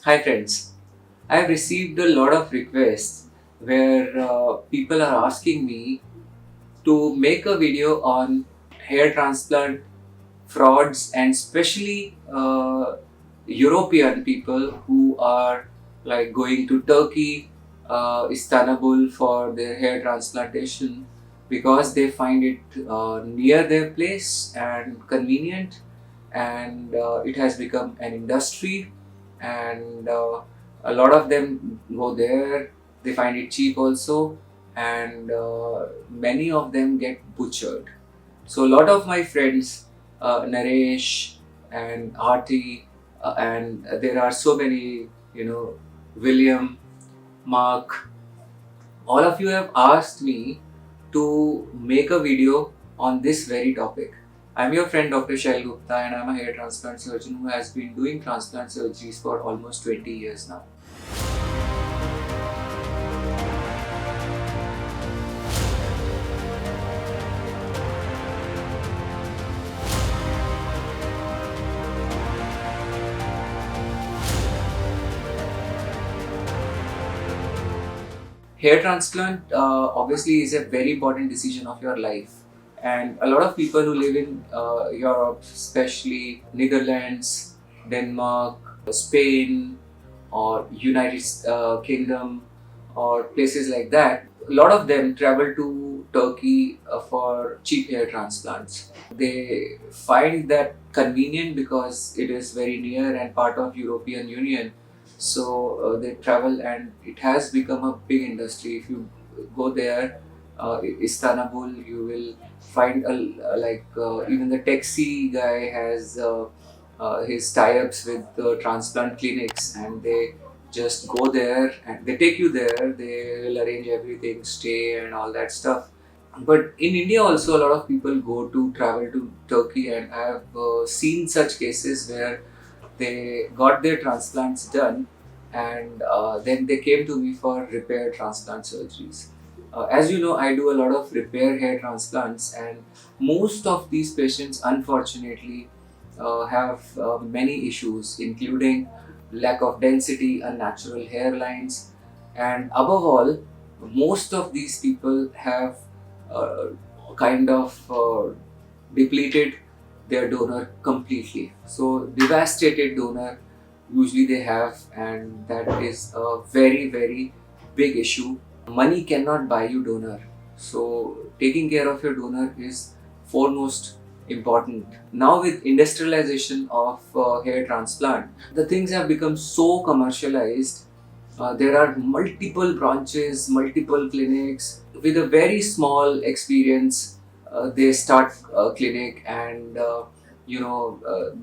Hi friends, I have received a lot of requests where people are asking me to make a video on hair transplant frauds and especially European people who are like going to Turkey, Istanbul for their hair transplantation because they find it near their place and convenient, and it has become an industry, and a lot of them go there. They find it cheap also, and many of them get butchered. So a lot of my friends, Naresh and Arti, and there are so many, William, Mark, all of you have asked me to make a video on this very topic. I'm your friend Dr. Shaiil Gupta, and I'm a hair transplant surgeon who has been doing transplant surgeries for almost 20 years now. Hair transplant obviously is a very important decision of your life, and a lot of people who live in Europe, especially Netherlands, Denmark, Spain, or United Kingdom, or places like that, a lot of them travel to Turkey for cheap hair transplants. They find that convenient because it is very near and part of European Union, so they travel, and it has become a big industry. If you go there, Istanbul, you will find even the taxi guy has his tie-ups with the transplant clinics, and they just go there and they take you there. They will arrange everything, stay and all that stuff. But in India also, a lot of people go to travel to Turkey, and I have seen such cases where they got their transplants done, and then they came to me for repair transplant surgeries. As you know, I do a lot of repair hair transplants, and most of these patients unfortunately have many issues, including lack of density, unnatural hairlines, and above all, most of these people have uh, kind of depleted their donor completely. So devastated donor usually they have, and that is a very very big issue. Money cannot buy you donor, so taking care of your donor is foremost important. Now with industrialization of hair transplant, the things have become so commercialized. There are multiple branches, multiple clinics. With a very small experience, they start a clinic, and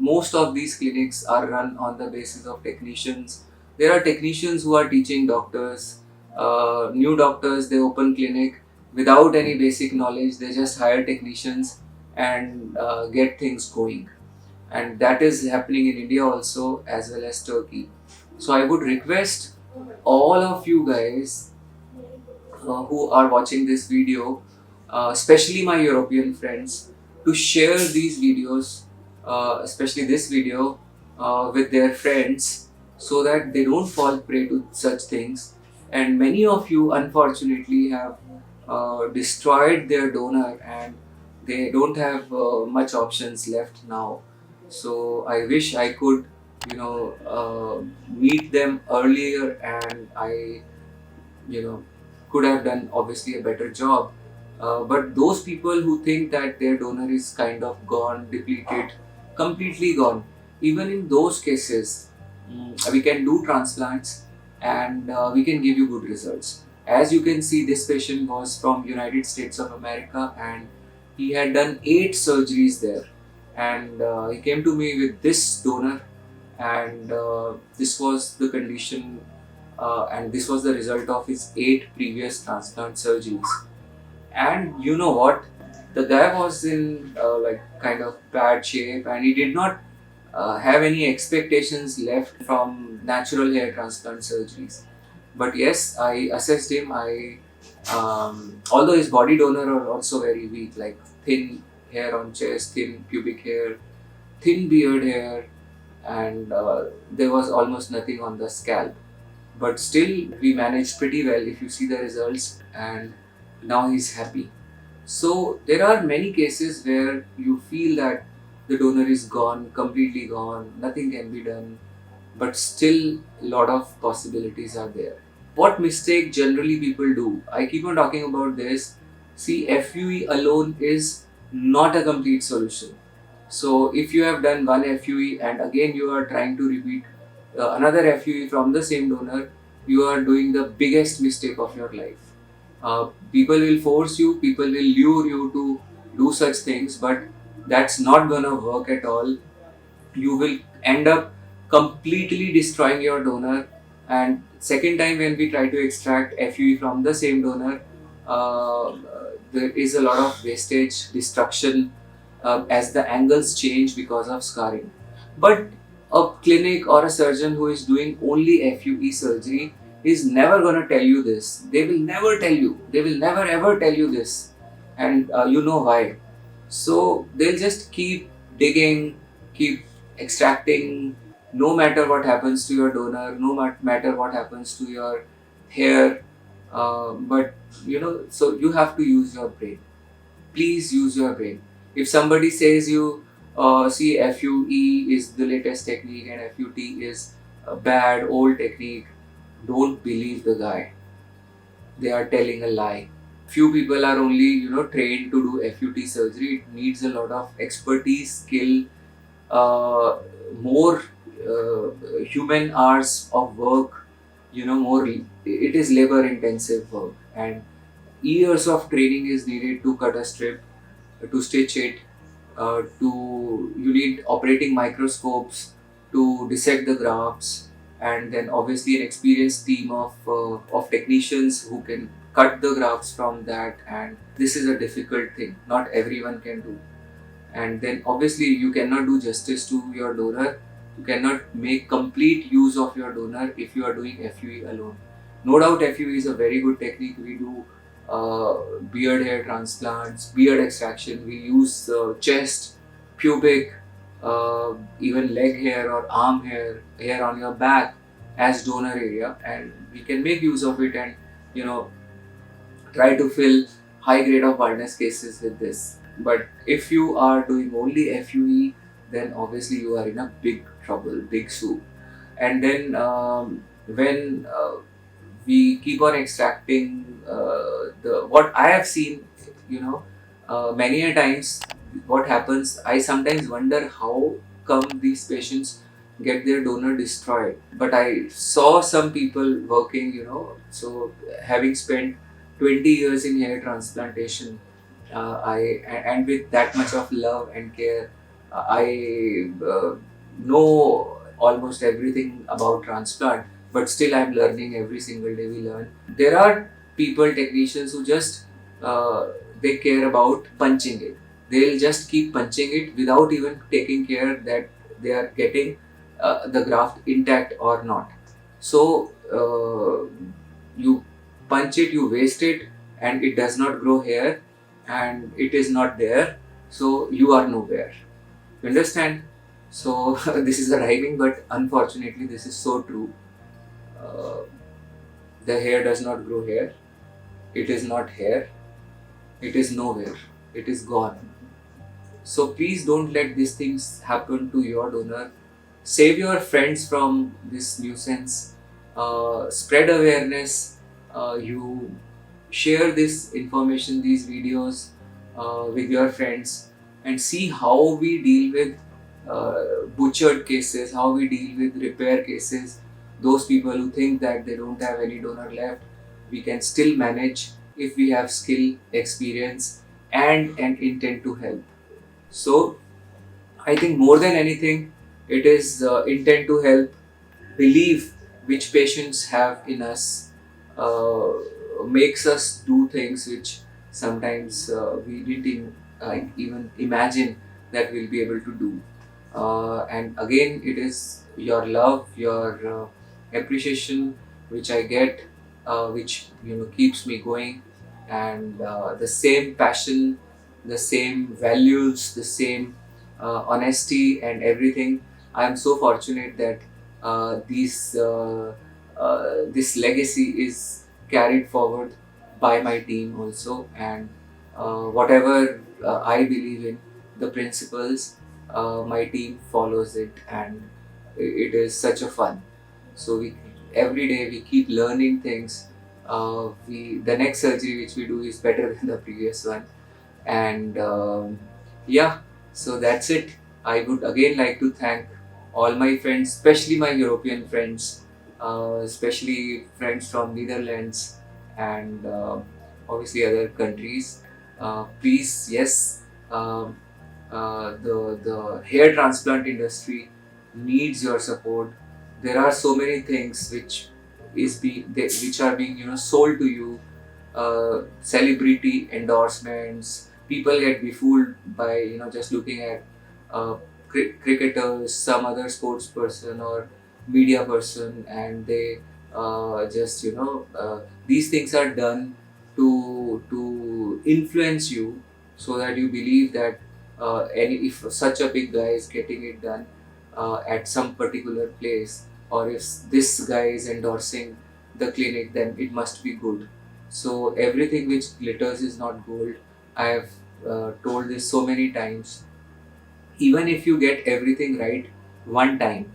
most of these clinics are run on the basis of technicians. There are technicians who are teaching doctors. New doctors, they open clinic without any basic knowledge. They just hire technicians and get things going. And that is happening in India also, as well as Turkey. So I would request all of you guys who are watching this video, especially my European friends, to share these videos, especially this video, with their friends, so that they don't fall prey to such things. And many of you, unfortunately, have destroyed their donor, and they don't have much options left now. So I wish I could, meet them earlier, and I you know could have done obviously a better job. But those people who think that their donor is kind of gone, depleted, completely gone, even in those cases, we can do transplants, and we can give you good results. As you can see, this patient was from United States of America, and he had done 8 surgeries there, and he came to me with this donor, and this was the condition, and this was the result of his 8 previous transplant surgeries. And you know what? The guy was in kind of bad shape, and he did not have any expectations left from natural hair transplant surgeries. But yes, I assessed him. Although his body donor are also very weak, like thin hair on chest, thin pubic hair, thin beard hair, and there was almost nothing on the scalp. But still, we managed pretty well if you see the results, and now he's happy. So, there are many cases where you feel that the donor is gone, completely gone, nothing can be done, but still, a lot of possibilities are there. What mistake generally people do? I keep on talking about this. See, FUE alone is not a complete solution. So, if you have done one FUE and again you are trying to repeat another FUE from the same donor, you are doing the biggest mistake of your life. People will force you, people will lure you to do such things, but that's not gonna work at all. You will end up completely destroying your donor. And second time when we try to extract FUE from the same donor, there is a lot of wastage, destruction, as the angles change because of scarring. But a clinic or a surgeon who is doing only FUE surgery is never going to tell you this. They will never tell you. They will never ever tell you this. And you know why. So they'll just keep digging, keep extracting, no matter what happens to your donor, no matter what happens to your hair. But so you have to use your brain. Please use your brain. If somebody says you, see, FUE is the latest technique and FUT is a bad old technique, don't believe the guy. They are telling a lie. Few people are only trained to do FUT surgery. It needs a lot of expertise, skill, more human hours of work. More it is labor intensive work, and years of training is needed to cut a strip, to stitch it, to you need operating microscopes to dissect the grafts, and then obviously an experienced team of technicians who can cut the grafts from that. And this is a difficult thing, not everyone can do. And then obviously you cannot do justice to your donor. You cannot make complete use of your donor if you are doing FUE alone. No doubt FUE is a very good technique. We do beard hair transplants, beard extraction. We use chest, pubic, even leg hair or arm hair, hair on your back as donor area, and we can make use of it and you know try to fill high grade of baldness cases with this. But if you are doing only FUE, then obviously you are in a big trouble, big soup. And then when we keep on extracting the what I have seen, many a times what happens, I sometimes wonder how come these patients get their donor destroyed. But I saw some people working, so having spent 20 years in hair transplantation, and with that much of love and care, I know almost everything about transplant, but still I'm learning every single day. We learn. There are people, technicians who just they care about punching it. They'll just keep punching it without even taking care that they are getting the graft intact or not. So you punch it, you waste it, and it does not grow hair, and it is not there. So you are nowhere. You understand? So this is a rhyming, but unfortunately, this is so true. Uh, the hair does not grow hair. It is not hair. It is nowhere. It is gone. So please don't let these things happen to your donor. Save your friends from this nuisance. Spread awareness. You share this information, these videos with your friends, and see how we deal with butchered cases, how we deal with repair cases. Those people who think that they don't have any donor left, we can still manage if we have skill, experience, and an intent to help. So, I think more than anything, it is intent to help, belief which patients have in us, makes us do things which sometimes we didn't even imagine that we'll be able to do. And again, it is your love, your appreciation which I get, which keeps me going, and the same passion, the same values, the same honesty and everything I am so fortunate that this legacy is carried forward by my team also, and whatever I believe in, the principles, my team follows it, and it is such a fun. So we every day we keep learning things. We the next surgery which we do is better than the previous one, and yeah, so that's it. I would again like to thank all my friends, especially my European friends, especially friends from Netherlands and obviously other countries. Please, yes, um, the hair transplant industry needs your support. There are so many things which are being sold to you, celebrity endorsements. People get befooled by just looking at uh, cricketers, some other sports person or media person, and they just these things are done to influence you, so that you believe that any if such a big guy is getting it done at some particular place, or if this guy is endorsing the clinic, then it must be good. So everything which glitters is not gold. I have told this so many times. Even if you get everything right one time,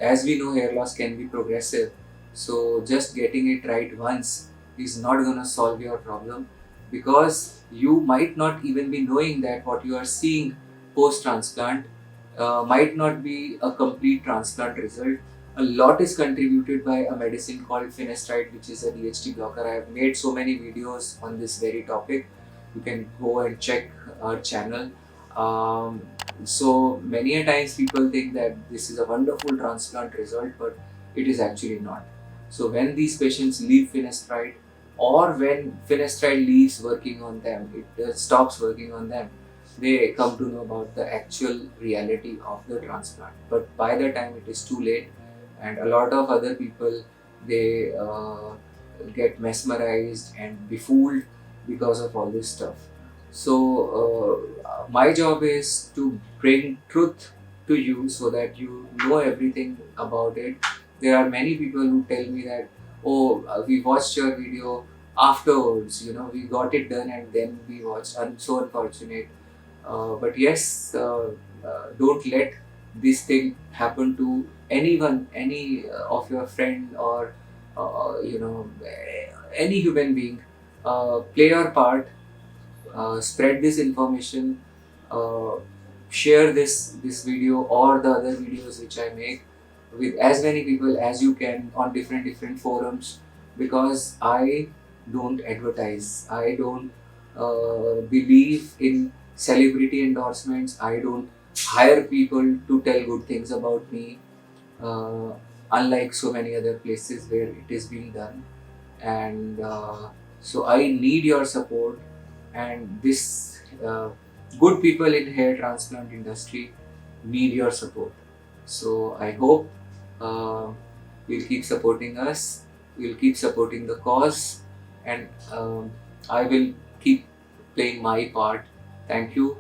as we know, hair loss can be progressive. So just getting it right once is not going to solve your problem, because you might not even be knowing that what you are seeing post transplant might not be a complete transplant result. A lot is contributed by a medicine called finasteride, which is a DHT blocker. I have made so many videos on this very topic. You can go and check our channel. Um, so many a times people think that this is a wonderful transplant result, but it is actually not. So when these patients leave finasteride, or when finasteride leaves working on them, it stops working on them, they come to know about the actual reality of the transplant. But by the time it is too late, and a lot of other people, they get mesmerized and befooled because of all this stuff. So my job is to bring truth to you so that you know everything about it. There are many people who tell me that, oh, we watched your video afterwards, we got it done and then we watched. I'm so unfortunate. But yes, don't let this thing happen to anyone, any of your friend, or any human being. Play your part, spread this information, uh, share this video or the other videos which I make with as many people as you can on different forums, because I don't advertise. I don't believe in celebrity endorsements. I don't hire people to tell good things about me, uh, unlike so many other places where it is being done. And so I need your support, and this good people in hair transplant industry need your support. So I hope uh, you'll keep supporting us, you'll keep supporting the cause, and I will keep playing my part. Thank you.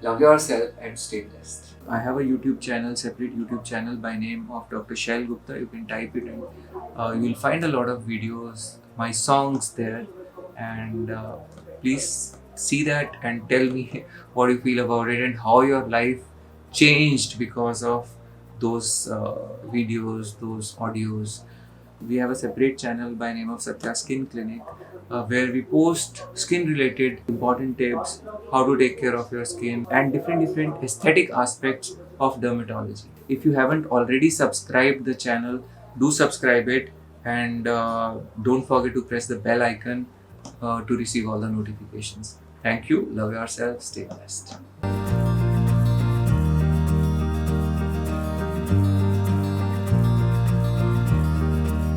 Love yourself and stay blessed. I have a YouTube channel, separate YouTube channel by name of Dr. Shaiil Gupta. You can type it and you'll find a lot of videos, my songs there, and please see that and tell me what you feel about it and how your life changed because of those videos, those audios. We have a separate channel by name of Satya Skin Clinic, where we post skin related important tips, how to take care of your skin, and different aesthetic aspects of dermatology. If you haven't already subscribed the channel, do subscribe it, and don't forget to press the bell icon to receive all the notifications. Thank you. Love yourself. Stay blessed.